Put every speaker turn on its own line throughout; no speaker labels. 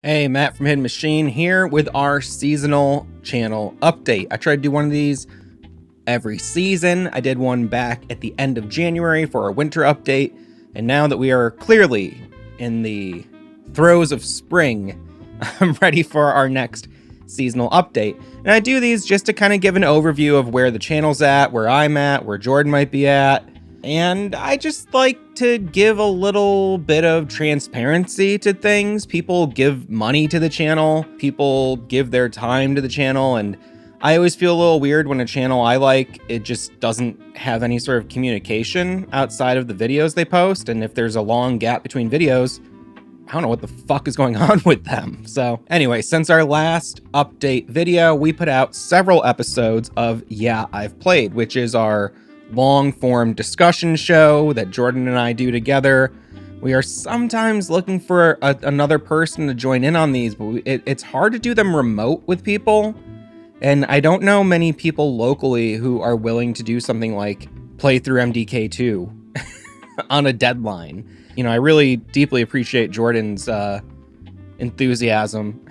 Hey, Matt from Hidden Machine here with our seasonal channel update. I try to do one of these every season. I did one back at the end of January for our winter update, and now that we are clearly in the throes of spring, I'm ready for our next seasonal update. And I do these just to kind of give an overview of where the channel's at, where I'm at, where Jordan might be at. And I just like to give a little bit of transparency to things. People give money to the channel, people give their time to the channel, and I always feel a little weird when a channel I like, it just doesn't have any sort of communication outside of the videos they post. And if there's a long gap between videos, I don't know what the fuck is going on with them. So anyway, since our last update video, we put out several episodes of Yeah, I've Played, which is our long-form discussion show that Jordan and I do together. We are sometimes looking for another person to join in on these, but it's hard to do them remote with people. And I don't know many people locally who are willing to do something like play through MDK2 on a deadline. You know, I really deeply appreciate Jordan's enthusiasm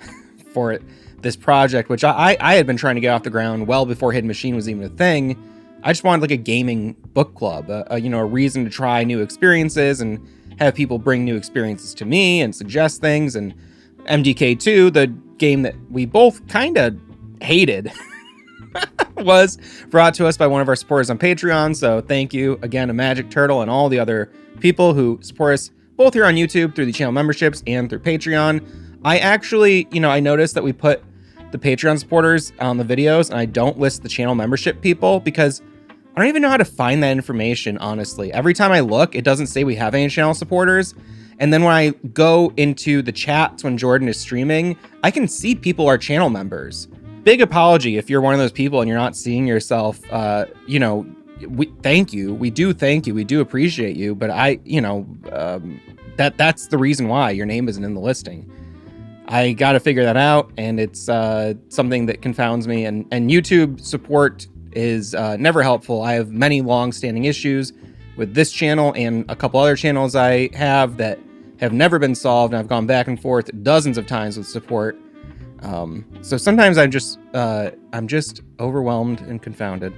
for this project, which I had been trying to get off the ground well before Hidden Machine was even a thing. I just wanted like a gaming book club, a reason to try new experiences and have people bring new experiences to me and suggest things. And MDK2, the game that we both kind of hated, was brought to us by one of our supporters on Patreon. So thank you again to Magic Turtle and all the other people who support us both here on YouTube through the channel memberships and through Patreon. I actually, I noticed that we put the Patreon supporters on the videos and I don't list the channel membership people because I don't even know how to find that information, honestly. Every time I look, it doesn't say we have any channel supporters. And then when I go into the chats when Jordan is streaming, I can see people are channel members. Big apology if you're one of those people and you're not seeing yourself. Thank you. We do thank you. We do appreciate you. But that's the reason why your name isn't in the listing. I got to figure that out, and it's something that confounds me. And YouTube support is never helpful. I have many long-standing issues with this channel and a couple other channels I have that have never been solved, and I've gone back and forth dozens of times with support. So sometimes I'm just overwhelmed and confounded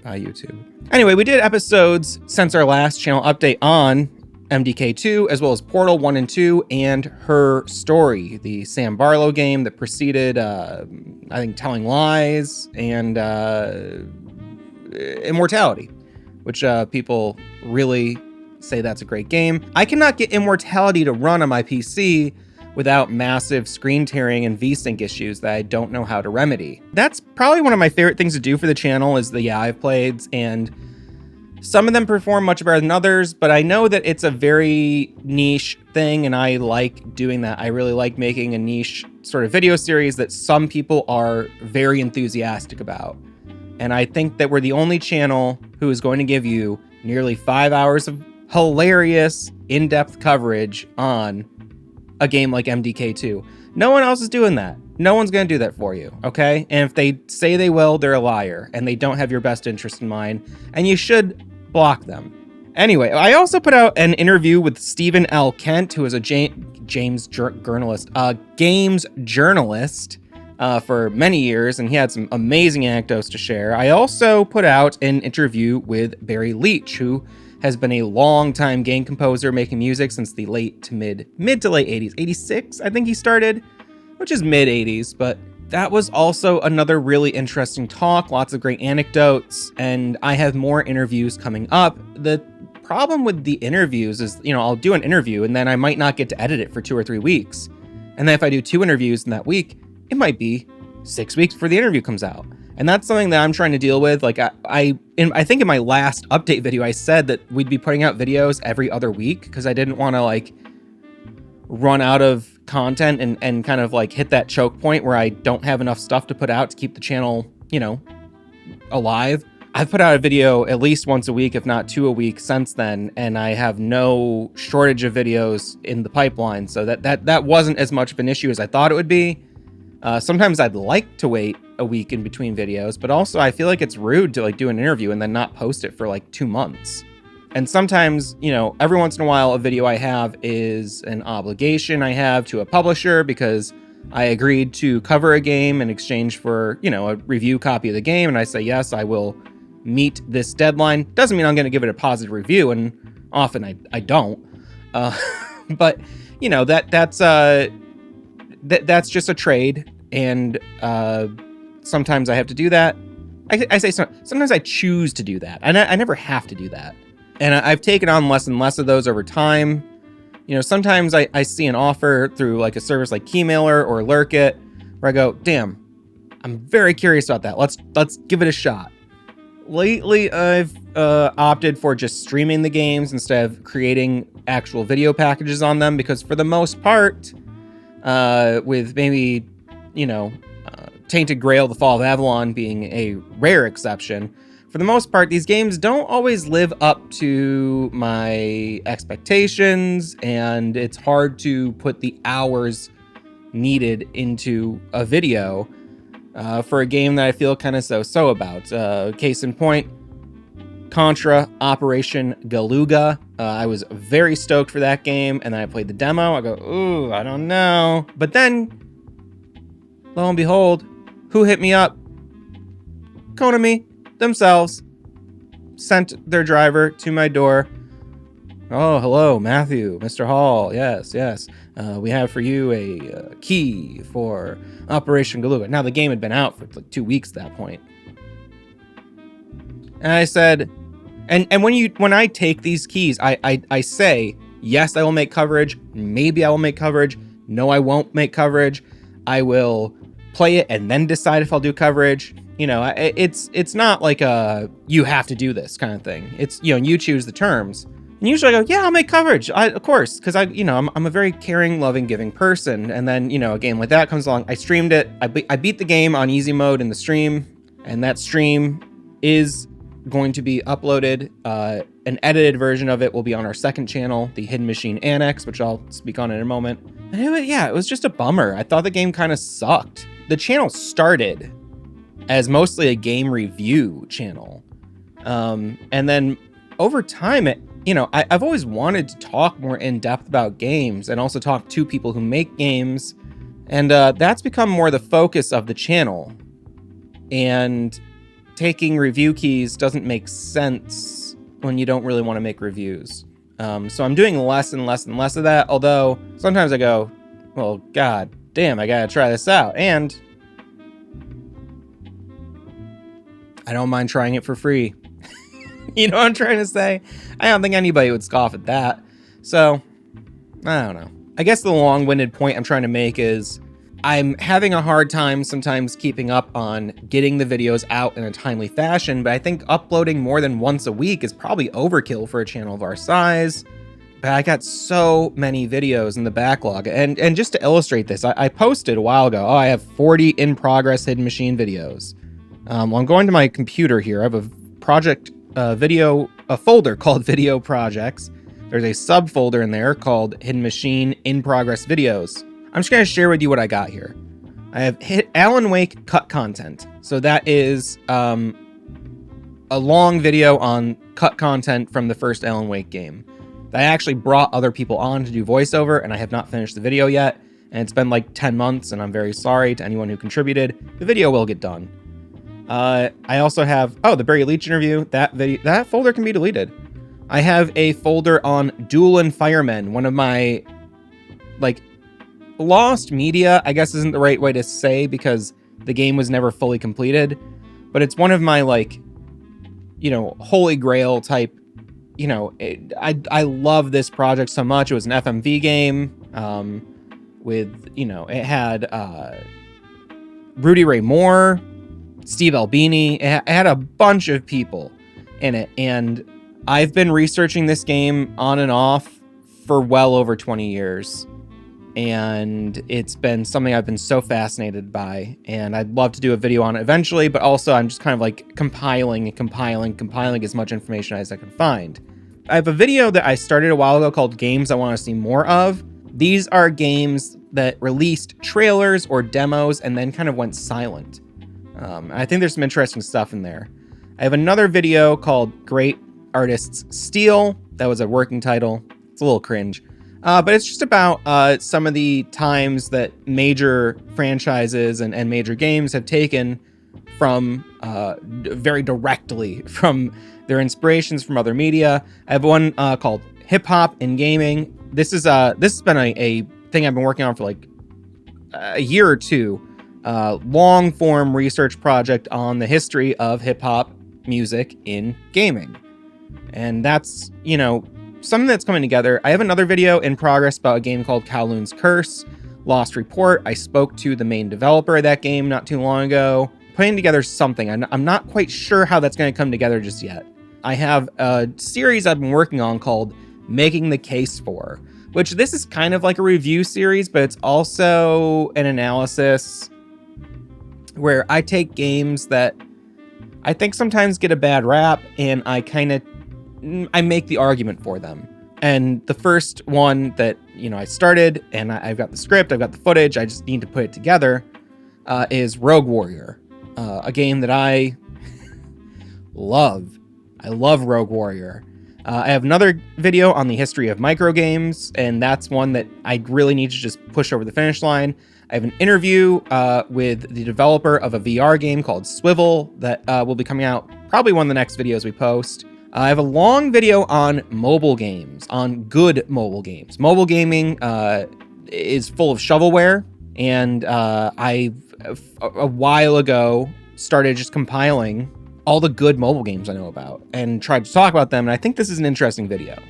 by YouTube. Anyway, we did episodes since our last channel update on MDK2, as well as Portal 1 and 2, and Her Story, the Sam Barlow game that preceded, I think, Telling Lies and Immortality, which people really say that's a great game. I cannot get Immortality to run on my PC without massive screen tearing and VSync issues that I don't know how to remedy. That's probably one of my favorite things to do for the channel is the Yeah, I've Played, and some of them perform much better than others, but I know that it's a very niche thing, and I like doing that. I really like making a niche sort of video series that some people are very enthusiastic about. And I think that we're the only channel who is going to give you nearly 5 hours of hilarious, in-depth coverage on a game like MDK2. No one else is doing that. No one's going to do that for you, okay? And if they say they will, they're a liar, and they don't have your best interest in mind, and you should block them. Anyway, I also put out an interview with Stephen L. Kent, who is a games journalist for many years, and he had some amazing anecdotes to share. I also put out an interview with Barry Leach, who has been a long-time game composer making music since the mid to late 80s. 86, I think he started, which is mid 80s, but that was also another really interesting talk, lots of great anecdotes, and I have more interviews coming up. The problem with the interviews is, I'll do an interview and then I might not get to edit it for 2 or 3 weeks. And then if I do 2 interviews in that week, it might be 6 weeks before the interview comes out. And that's something that I'm trying to deal with. Like I think in my last update video, I said that we'd be putting out videos every other week because I didn't want to run out of content and kind of hit that choke point where I don't have enough stuff to put out to keep the channel, alive. I've put out a video at least once a week, if not 2 a week since then, and I have no shortage of videos in the pipeline. So that wasn't as much of an issue as I thought it would be. Sometimes I'd like to wait a week in between videos, but also I feel like it's rude to do an interview and then not post it for 2 months. And sometimes, you know, every once in a while, a video I have is an obligation I have to a publisher because I agreed to cover a game in exchange for, you know, a review copy of the game. And I say, yes, I will meet this deadline. Doesn't mean I'm going to give it a positive review. And often I don't. But, you know, that's just a trade. And sometimes I have to do that. I say sometimes I choose to do that. And I never have to do that. And I've taken on less and less of those over time. You know, sometimes I see an offer through like a service like Keymailer or Lurkit where I go, damn, I'm very curious about that. Let's give it a shot. Lately, I've opted for just streaming the games instead of creating actual video packages on them because for the most part, with maybe, you know, Tainted Grail, The Fall of Avalon being a rare exception, for the most part, these games don't always live up to my expectations, and it's hard to put the hours needed into a video for a game that I feel kind of so-so about. Case in point, Contra Operation Galuga. I was very stoked for that game, and then I played the demo. I go, ooh, I don't know. But then, lo and behold, who hit me up? Konami themselves sent their driver to my door. Oh, hello, Matthew, Mr. Hall. Yes. We have for you a key for Operation Galuga. Now, the game had been out for like 2 weeks at that point. And I said, and when I take these keys, I say, yes, I will make coverage. Maybe I will make coverage. No, I won't make coverage. I will play it and then decide if I'll do coverage. You know, it's not like a you have to do this kind of thing. It's, you know, you choose the terms. And usually I go, yeah, I'll make coverage, of course, because I'm a very caring, loving, giving person. And then, you know, a game like that comes along. I streamed it. I beat the game on easy mode in the stream, and that stream is going to be uploaded. An edited version of it will be on our second channel, the Hidden Machine Annex, which I'll speak on in a moment. And it was just a bummer. I thought the game kind of sucked. The channel started as mostly a game review channel. And then over time, I've always wanted to talk more in depth about games and also talk to people who make games. And that's become more the focus of the channel. And taking review keys doesn't make sense when you don't really want to make reviews. So I'm doing less and less and less of that. Although sometimes I go, well, god damn, I gotta try this out. And I don't mind trying it for free. You know what I'm trying to say? I don't think anybody would scoff at that. So, I don't know. I guess the long-winded point I'm trying to make is I'm having a hard time sometimes keeping up on getting the videos out in a timely fashion, but I think uploading more than once a week is probably overkill for a channel of our size. But I got so many videos in the backlog. And just to illustrate this, I posted a while ago, I have 40 in-progress Hidden Machine videos. Well, I'm going to my computer here. I have a project a folder called Video Projects. There's a subfolder in there called Hidden Machine In Progress Videos. I'm just going to share with you what I got here. I have hit Alan Wake cut content. So that is a long video on cut content from the first Alan Wake game. I actually brought other people on to do voiceover, and I have not finished the video yet. And it's been like 10 months, and I'm very sorry to anyone who contributed. The video will get done. I also have, the Barry Leach interview. That folder can be deleted. I have a folder on Dueling Firemen, one of my, lost media, I guess isn't the right way to say because the game was never fully completed, but it's one of my, holy grail type, I love this project so much. It was an FMV game, it had, Rudy Ray Moore, Steve Albini. It had a bunch of people in it, and I've been researching this game on and off for well over 20 years, and it's been something I've been so fascinated by, and I'd love to do a video on it eventually, but also I'm just kind of compiling as much information as I can find. I have a video that I started a while ago called Games I Want to See More Of. These are games that released trailers or demos and then kind of went silent. I think there's some interesting stuff in there. I have another video called Great Artists Steal. That was a working title. It's a little cringe. But it's just about some of the times that major franchises and major games have taken from very directly from their inspirations from other media. I have one called Hip Hop in Gaming. This has been a thing I've been working on for like a year or two. Long form research project on the history of hip hop music in gaming. And that's, something that's coming together. I have another video in progress about a game called Kowloon's Curse, Lost Report. I spoke to the main developer of that game not too long ago, putting together something. I'm not quite sure how that's going to come together just yet. I have a series I've been working on called Making the Case For, which this is kind of like a review series, but it's also an analysis where I take games that I think sometimes get a bad rap and I make the argument for them. And the first one that, I started, and I've got the script, I've got the footage, I just need to put it together, is Rogue Warrior, a game that I love. I love Rogue Warrior. I have another video on the history of microgames, and that's one that I really need to just push over the finish line. I have an interview with the developer of a VR game called Swivel that will be coming out probably one of the next videos we post. I have a long video on mobile games, on good mobile games. Mobile gaming is full of shovelware, and I, a while ago, started just compiling all the good mobile games I know about and tried to talk about them, and I think this is an interesting video.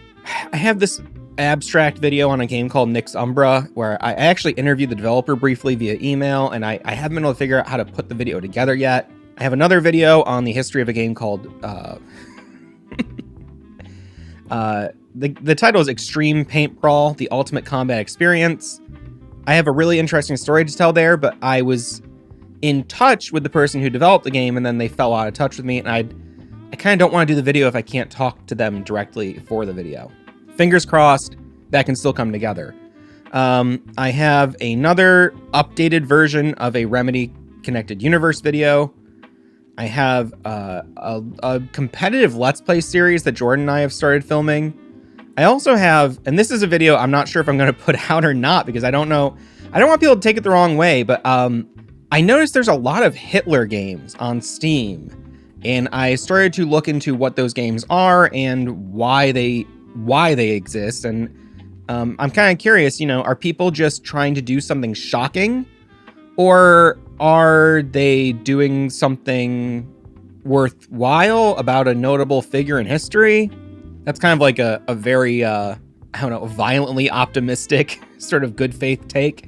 I have this abstract video on a game called Nyx Umbra, where I actually interviewed the developer briefly via email, and I haven't been able to figure out how to put the video together yet. I have another video on the history of a game called... the title is Extreme Paint Brawl, The Ultimate Combat Experience. I have a really interesting story to tell there, but I was in touch with the person who developed the game, and then they fell out of touch with me, and I kind of don't want to do the video if I can't talk to them directly for the video. Fingers crossed, that can still come together. I have another updated version of a Remedy Connected Universe video. I have a competitive Let's Play series that Jordan and I have started filming. I also have, and this is a video I'm not sure if I'm going to put out or not, because I don't know. I don't want people to take it the wrong way, but I noticed there's a lot of Hitler games on Steam, and I started to look into what those games are and why they exist. And I'm kind of curious, are people just trying to do something shocking, or are they doing something worthwhile about a notable figure in history? That's kind of like a very, violently optimistic sort of good faith take.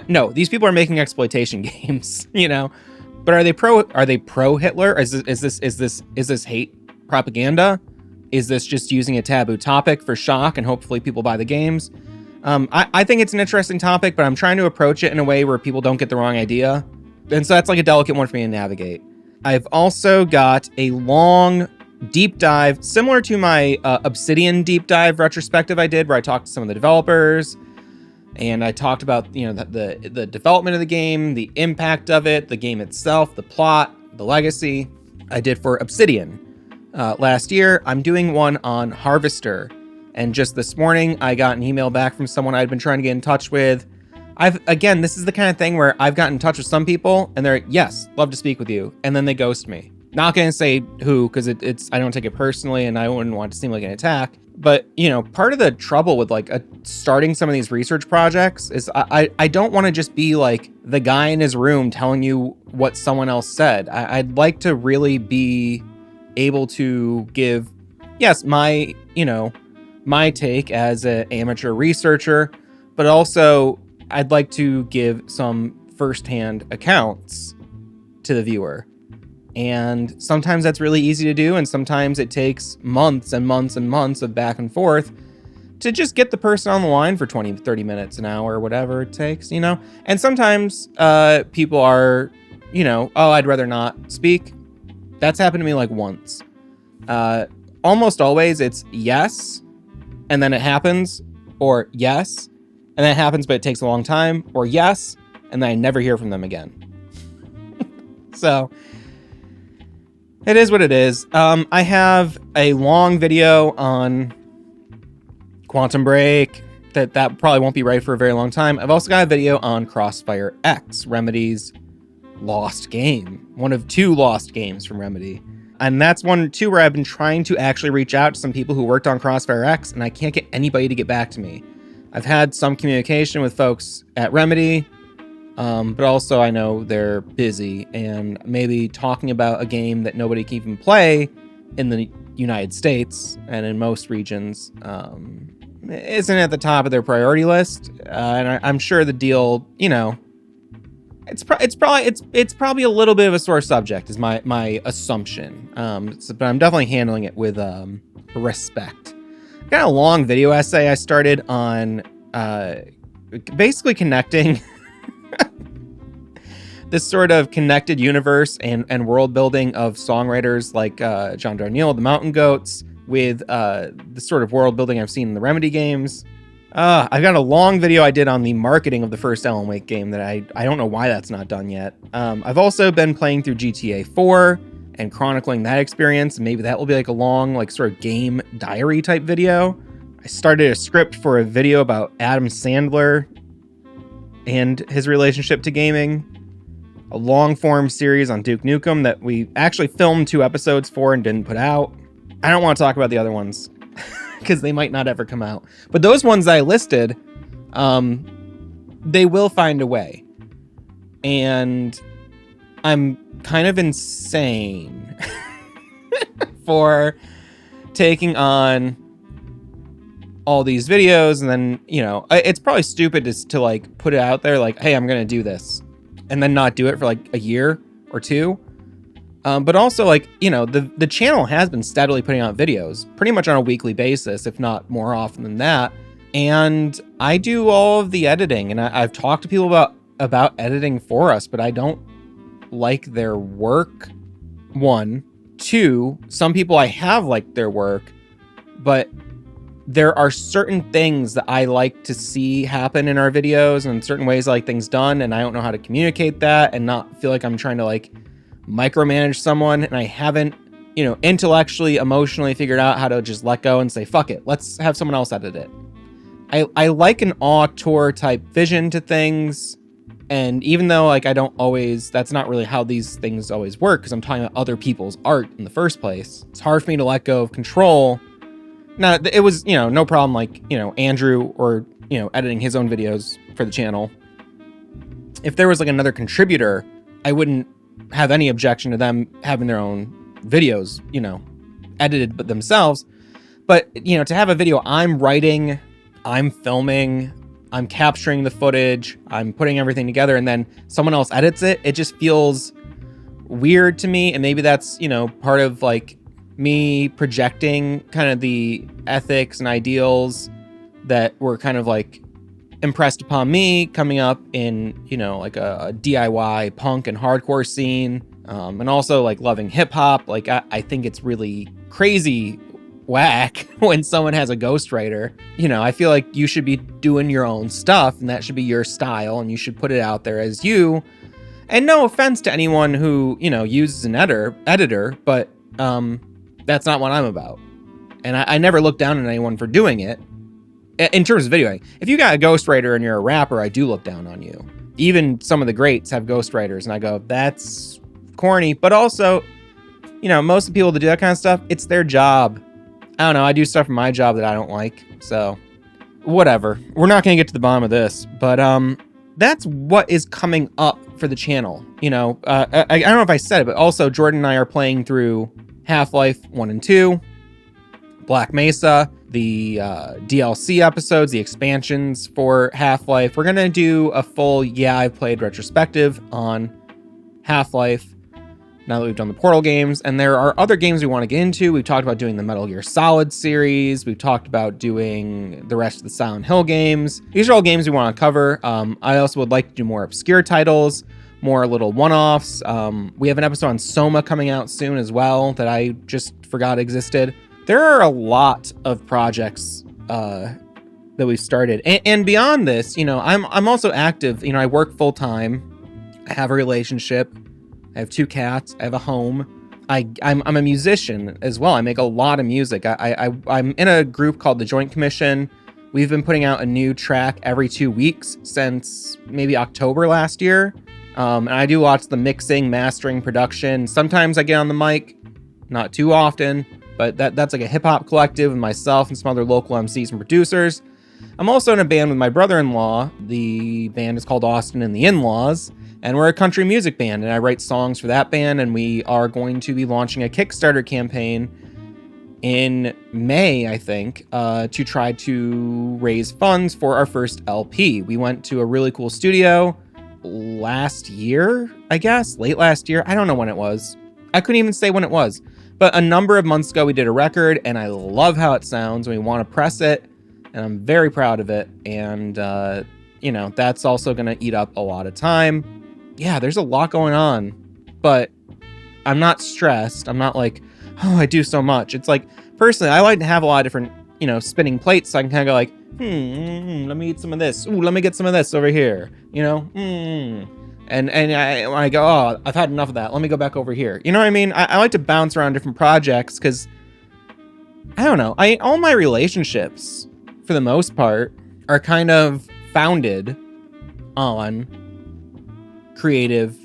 No, these people are making exploitation games, but are they pro Hitler? Is this hate propaganda? Is this just using a taboo topic for shock and hopefully people buy the games? I think it's an interesting topic, but I'm trying to approach it in a way where people don't get the wrong idea. And so that's like a delicate one for me to navigate. I've also got a long deep dive, similar to my Obsidian deep dive retrospective I did, where I talked to some of the developers, and I talked about, the development of the game, the impact of it, the game itself, the plot, the legacy. I did for Obsidian last year. I'm doing one on Harvester. And just this morning, I got an email back from someone I'd been trying to get in touch with. This is the kind of thing where I've gotten in touch with some people, and they're, yes, love to speak with you. And then they ghost me. Not going to say who, because I don't take it personally, and I wouldn't want it to seem like an attack. But, part of the trouble with starting some of these research projects is I don't want to just be like the guy in his room telling you what someone else said. I'd like to really be able to give, yes, my take as an amateur researcher, but also I'd like to give some firsthand accounts to the viewer. And sometimes that's really easy to do, and sometimes it takes months and months and months of back and forth to just get the person on the line for 20, 30 minutes, an hour, whatever it takes, And sometimes people are, I'd rather not speak. That's happened to me once. Almost always it's yes, and then it happens, or yes, and then it happens, but it takes a long time, or yes, and then I never hear from them again. So It is what it is. I have a long video on Quantum Break that probably won't be right for a very long time. I've also got a video on Crossfire X, Remedy's lost game. One of 2 lost games from Remedy. And that's one, too, where I've been trying to actually reach out to some people who worked on Crossfire X, and I can't get anybody to get back to me. I've had some communication with folks at Remedy, but also I know they're busy, and maybe talking about a game that nobody can even play in the United States and in most regions isn't at the top of their priority list. And I'm sure the deal, you know, it's probably a little bit of a sore subject, is my assumption. But I'm definitely handling it with respect. I got a long video essay I started on basically connecting this sort of connected universe and world building of songwriters like John Darnielle, the Mountain Goats, with the sort of world building I've seen in the Remedy games. I've got a long video I did on the marketing of the first Alan Wake game that I don't know why that's not done yet. I've also been playing through GTA 4 and chronicling that experience. Maybe that will be like a long, like sort of game diary type video. I started a script for a video about Adam Sandler and his relationship to gaming. A long form series on Duke Nukem that we actually filmed 2 episodes for and didn't put out. I don't want to talk about the other ones because they might not ever come out. But those ones I listed, they will find a way. And I'm kind of insane for taking on all these videos, and then, you know, it's probably stupid to like put it out there like, hey, I'm going to do this, and then not do it for like a year or 2. But also, like, you know, the channel has been steadily putting out videos pretty much on a weekly basis, if not more often than that. And I do all of the editing, and I've talked to people about editing for us, but I don't like their work. 1, 2, some people I have liked their work, but there are certain things that I like to see happen in our videos, and certain ways I like things done, and I don't know how to communicate that and not feel like I'm trying to like micromanage someone, and I haven't, you know, intellectually, emotionally figured out how to just let go and say, fuck it, let's have someone else edit it. I like an auteur type vision to things, and even though like I don't always, that's not really how these things always work, because I'm talking about other people's art in the first place, it's hard for me to let go of control. Now, it was, you know, no problem, like, you know, Andrew, or, you know, editing his own videos for the channel. If there was like another contributor, I wouldn't have any objection to them having their own videos, you know, edited but themselves. But, you know, to have a video I'm writing, I'm filming, I'm capturing the footage, I'm putting everything together, and then someone else edits it, it just feels weird to me. And maybe that's, you know, part of like me projecting kind of the ethics and ideals that were kind of like impressed upon me coming up in, you know, like a DIY punk and hardcore scene, and also like loving hip hop. Like I think it's really crazy whack when someone has a ghostwriter. You know, I feel like you should be doing your own stuff, and that should be your style, and you should put it out there as you. And no offense to anyone who, you know, uses an editor, but that's not what I'm about. And I never look down on anyone for doing it. In terms of videoing, if you got a ghostwriter and you're a rapper, I do look down on you. Even some of the greats have ghostwriters, and I go, that's corny. But also, you know, most of the people that do that kind of stuff, it's their job. I don't know, I do stuff for my job that I don't like, so whatever. We're not going to get to the bottom of this, but that's what is coming up for the channel. You know, I don't know if I said it, but also Jordan and I are playing through Half-Life 1 and 2, Black Mesa, the DLC episodes, the expansions for Half-Life. We're going to do a full, I've played retrospective on Half-Life now that we've done the Portal games. And there are other games we want to get into. We've talked about doing the Metal Gear Solid series. We've talked about doing the rest of the Silent Hill games. These are all games we want to cover. I also would like to do more obscure titles, more little one-offs. We have an episode on Soma coming out soon as well that I just forgot existed. There are a lot of projects that we've started. And beyond this, you know, I'm also active. You know, I work full-time. I have a relationship. I have 2 cats. I have a home. I'm a musician as well. I make a lot of music. I'm in a group called the Joint Commission. We've been putting out a new track every 2 weeks since maybe October last year. And I do lots of the mixing, mastering, production. Sometimes I get on the mic, not too often, but that's like a hip hop collective with myself and some other local MCs and producers. I'm also in a band with my brother-in-law. The band is called Austin and the In-Laws, and we're a country music band, and I write songs for that band, and we are going to be launching a Kickstarter campaign in May, I think, to try to raise funds for our first LP. We went to a really cool studio last year, I guess, late last year. I don't know when it was. I couldn't even say when it was. But a number of months ago, we did a record, and I love how it sounds, and we want to press it, and I'm very proud of it. And, that's also going to eat up a lot of time. Yeah, there's a lot going on, but I'm not stressed. I'm not like, oh, I do so much. It's like, personally, I like to have a lot of different, spinning plates, so I can kind of go like, let me eat some of this. Ooh, let me get some of this over here, And when I go, oh, I've had enough of that. Let me go back over here. You know what I mean? I like to bounce around different projects because, I don't know, all my relationships, for the most part, are kind of founded on creative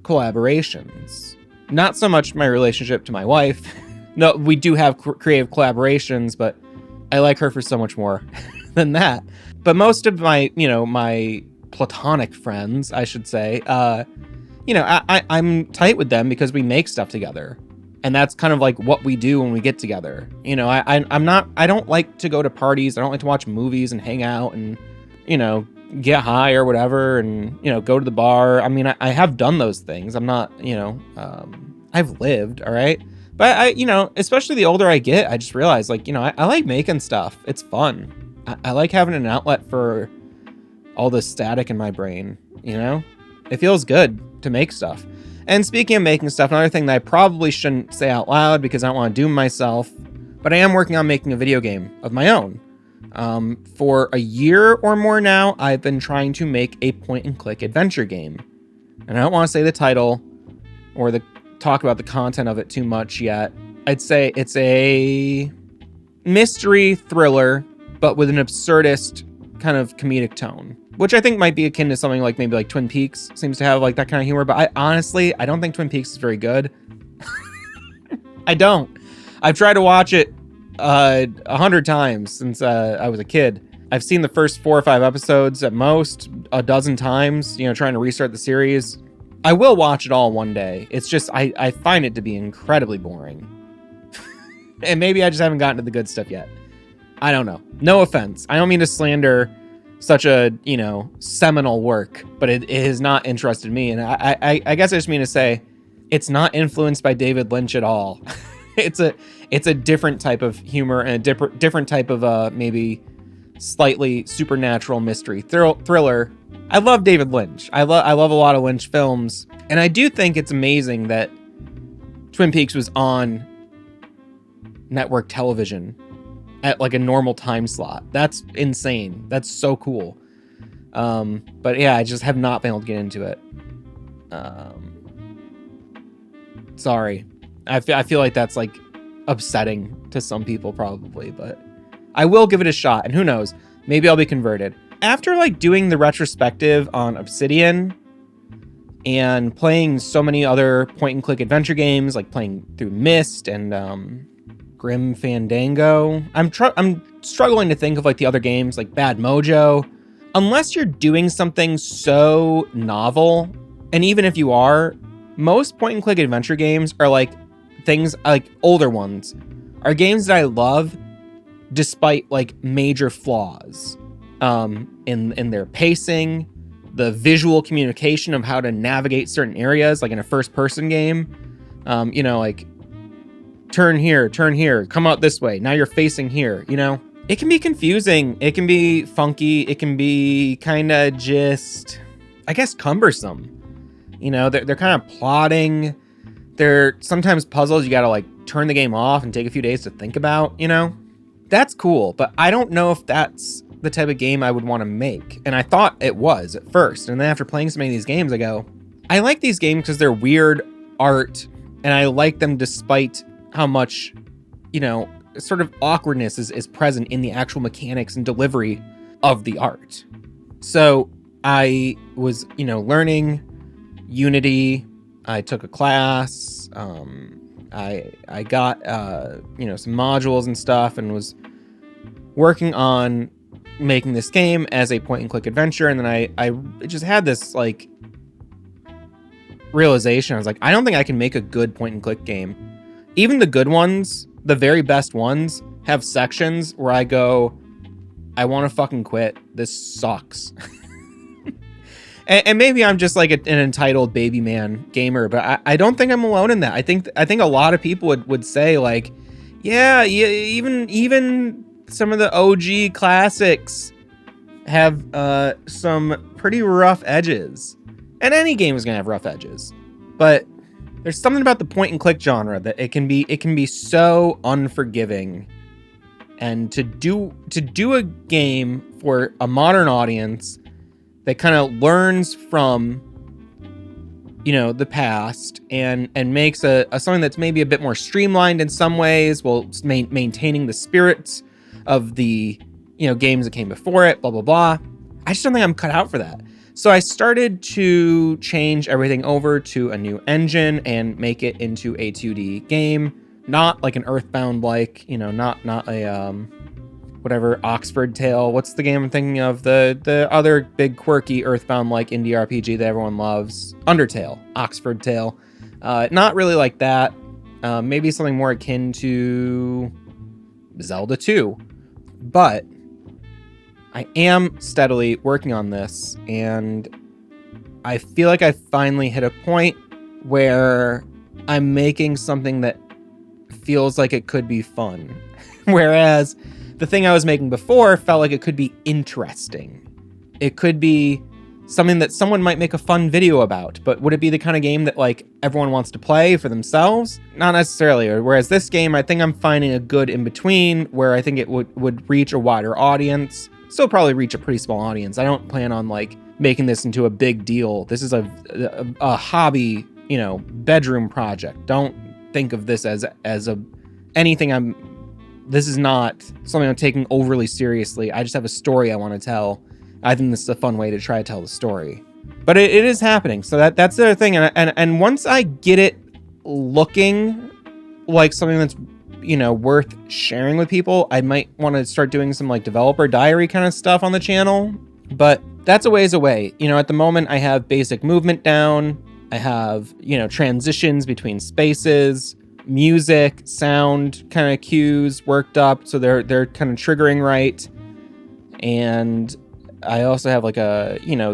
collaborations. Not so much my relationship to my wife. No, we do have creative collaborations, but I like her for so much more than that. But most of my, my platonic friends, I should say, I'm tight with them because we make stuff together. And that's kind of like what we do when we get together. I don't like to go to parties. I don't like to watch movies and hang out and, get high or whatever and, go to the bar. I mean, I have done those things. I'm not, I've lived, all right? But especially the older I get, I just realize I like making stuff. It's fun. I like having an outlet for all this static in my brain, It feels good to make stuff. And speaking of making stuff, another thing that I probably shouldn't say out loud because I don't want to doom myself, but I am working on making a video game of my own. For a year or more now, I've been trying to make a point-and-click adventure game. And I don't want to say the title or talk about the content of it too much yet. I'd say it's a mystery thriller, but with an absurdist kind of comedic tone, which I think might be akin to something like maybe like Twin Peaks seems to have like that kind of humor. But I don't think Twin Peaks is very good. I don't. I've tried to watch it 100 times since I was a kid. I've seen the first 4 or 5 episodes at most a dozen times, trying to restart the series. I will watch it all one day. It's just, I find it to be incredibly boring. And maybe I just haven't gotten to the good stuff yet. I don't know. No offense. I don't mean to slander such a, seminal work, but it has not interested me. And I guess I just mean to say it's not influenced by David Lynch at all. It's a different type of humor and a different type of maybe slightly supernatural mystery thriller. I love David Lynch. I love a lot of Lynch films, and I do think it's amazing that Twin Peaks was on network television at like a normal time slot. That's insane. That's so cool. But yeah, I just have not been able to get into it. Sorry. I feel like that's like upsetting to some people probably, but I will give it a shot, and who knows, maybe I'll be converted. After like doing the retrospective on Obsidian and playing so many other point and click adventure games, like playing through Myst and Grim Fandango, I'm struggling to think of like the other games like Bad Mojo. Unless you're doing something so novel, and even if you are, most point and click adventure games are like things like older ones are games that I love despite like major flaws in their pacing, the visual communication of how to navigate certain areas, like in a first person game. Like turn here, come out this way, now you're facing here. It can be confusing, it can be funky, it can be kind of just, I guess, cumbersome. They're kind of plotting. They're sometimes puzzles you gotta like turn the game off and take a few days to think about. That's cool, but I don't know if that's the type of game I would want to make. And I thought it was at first, and then after playing so many of these games, I go, I like these games because they're weird art And I like them despite how much, sort of awkwardness is present in the actual mechanics and delivery of the art. So I was, learning Unity. I took a class. I got, some modules and stuff, and was working on making this game as a point and click adventure. And then I just had this like realization. I was like, I don't think I can make a good point and click game. Even the good ones, the very best ones, have sections where I go, I want to fucking quit. This sucks. And maybe I'm just like an entitled baby man gamer, but I don't think I'm alone in that. I think a lot of people would say like, yeah, even some of the OG classics have some pretty rough edges. And any game is gonna have rough edges, but there's something about the point and click genre that it can be so unforgiving. And to do a game for a modern audience that kind of learns from, the past and makes a something that's maybe a bit more streamlined in some ways, while maintaining the spirits of the, games that came before it, blah, blah, blah. I just don't think I'm cut out for that. So I started to change everything over to a new engine and make it into a 2D game, not like an Earthbound not a whatever Oxford Tale. What's the game I'm thinking of? The other big quirky Earthbound like indie RPG that everyone loves, Undertale, Oxford Tale. Not really like that. Maybe something more akin to Zelda 2, but I am steadily working on this, and I feel like I finally hit a point where I'm making something that feels like it could be fun. Whereas the thing I was making before felt like it could be interesting. It could be something that someone might make a fun video about, but would it be the kind of game that like everyone wants to play for themselves? Not necessarily. Whereas this game, I think I'm finding a good in between where I think it would reach a wider audience. Still probably reach a pretty small audience. I don't plan on like making this into a big deal. This is a hobby, bedroom project. Don't think of this as anything. This is not something I'm taking overly seriously. I just have a story I want to tell. I think this is a fun way to try to tell the story. But it is happening. So that's the other thing. And once I get it looking like something that's, worth sharing with people, I might want to start doing some like developer diary kind of stuff on the channel. But that's a ways away. At the moment I have basic movement down. I have, transitions between spaces, music, sound kind of cues worked up. So they're kind of triggering right. And I also have like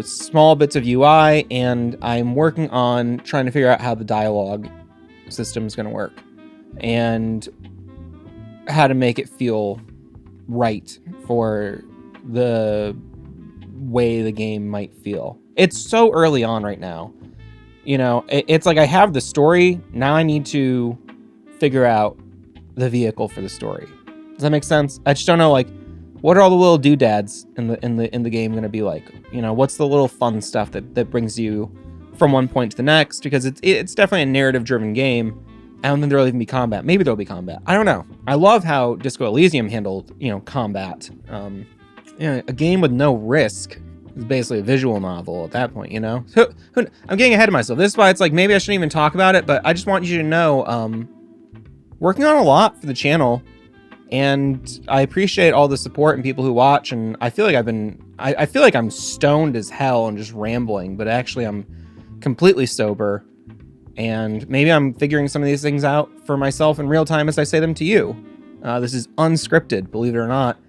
small bits of UI, and I'm working on trying to figure out how the dialogue system is going to work and how to make it feel right for the way the game might feel. It's so early on right now. It's like I have the story. Now I need to figure out the vehicle for the story. Does that make sense? I just don't know, like, what are all the little doodads in the game going to be like? What's the little fun stuff that brings you from one point to the next? Because it's definitely a narrative-driven game. I don't think there'll even be combat. Maybe there'll be combat. I don't know. I love how Disco Elysium handled, combat. A game with no risk is basically a visual novel at that point, So, I'm getting ahead of myself. This is why it's like maybe I shouldn't even talk about it, but I just want you to know, working on a lot for the channel. And I appreciate all the support and people who watch. And I feel like I feel like I'm stoned as hell and just rambling, but actually I'm completely sober. And maybe I'm figuring some of these things out for myself in real time as I say them to you. This is unscripted, believe it or not.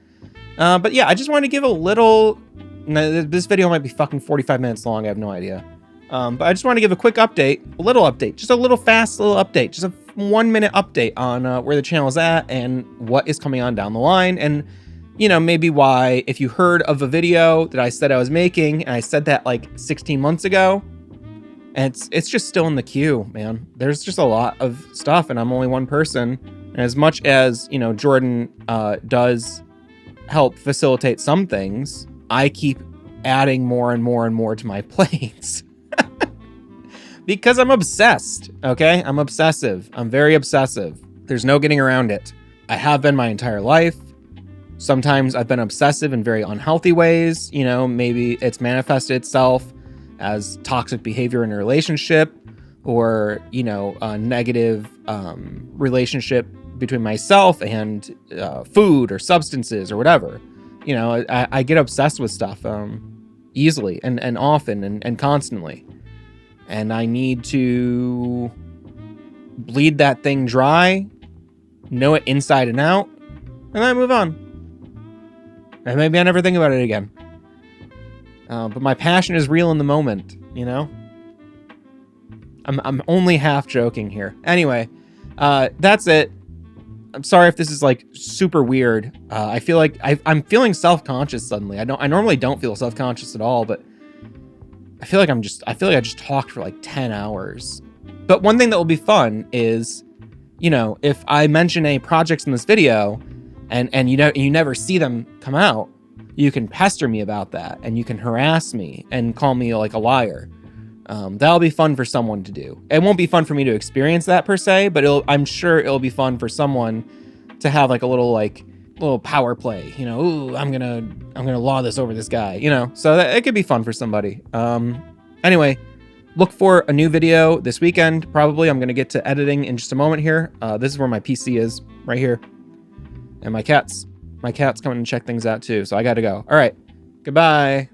But yeah, I just wanted to give a little... This video might be fucking 45 minutes long, I have no idea. But I just want to give a quick update, a little update, just a little fast little update, just a 1 minute update on where the channel is at and what is coming on down the line. And, maybe why, if you heard of a video that I said I was making, and I said that like 16 months ago, and it's just still in the queue, man. There's just a lot of stuff, and I'm only one person. And as much as, Jordan does help facilitate some things, I keep adding more and more and more to my plates. Because I'm obsessed, okay? I'm obsessive. I'm very obsessive. There's no getting around it. I have been my entire life. Sometimes I've been obsessive in very unhealthy ways. You know, maybe it's manifested itself as toxic behavior in a relationship, or, you know, a negative relationship between myself and food or substances or whatever. You know, I get obsessed with stuff easily and often and constantly. And I need to bleed that thing dry, know it inside and out, and then I move on. And maybe I never think about it again. But my passion is real in the moment, you know? I'm only half joking here. Anyway, that's it. I'm sorry if this is like super weird. I feel like I'm feeling self-conscious suddenly. I normally don't feel self-conscious at all, but I feel like I just talked for like 10 hours. But one thing that will be fun is, you know, if I mention any projects in this video and you know, you never see them come out, you can pester me about that and you can harass me and call me like a liar. That'll be fun for someone to do. It won't be fun for me to experience that per se, but I'm sure it'll be fun for someone to have like a little power play, you know. Ooh, I'm gonna law this over this guy, you know. So it could be fun for somebody. Anyway, look for a new video this weekend. Probably I'm gonna get to editing in just a moment here. This is where my PC is, right here, and my cat's coming to check things out too. So I gotta go. All right, goodbye.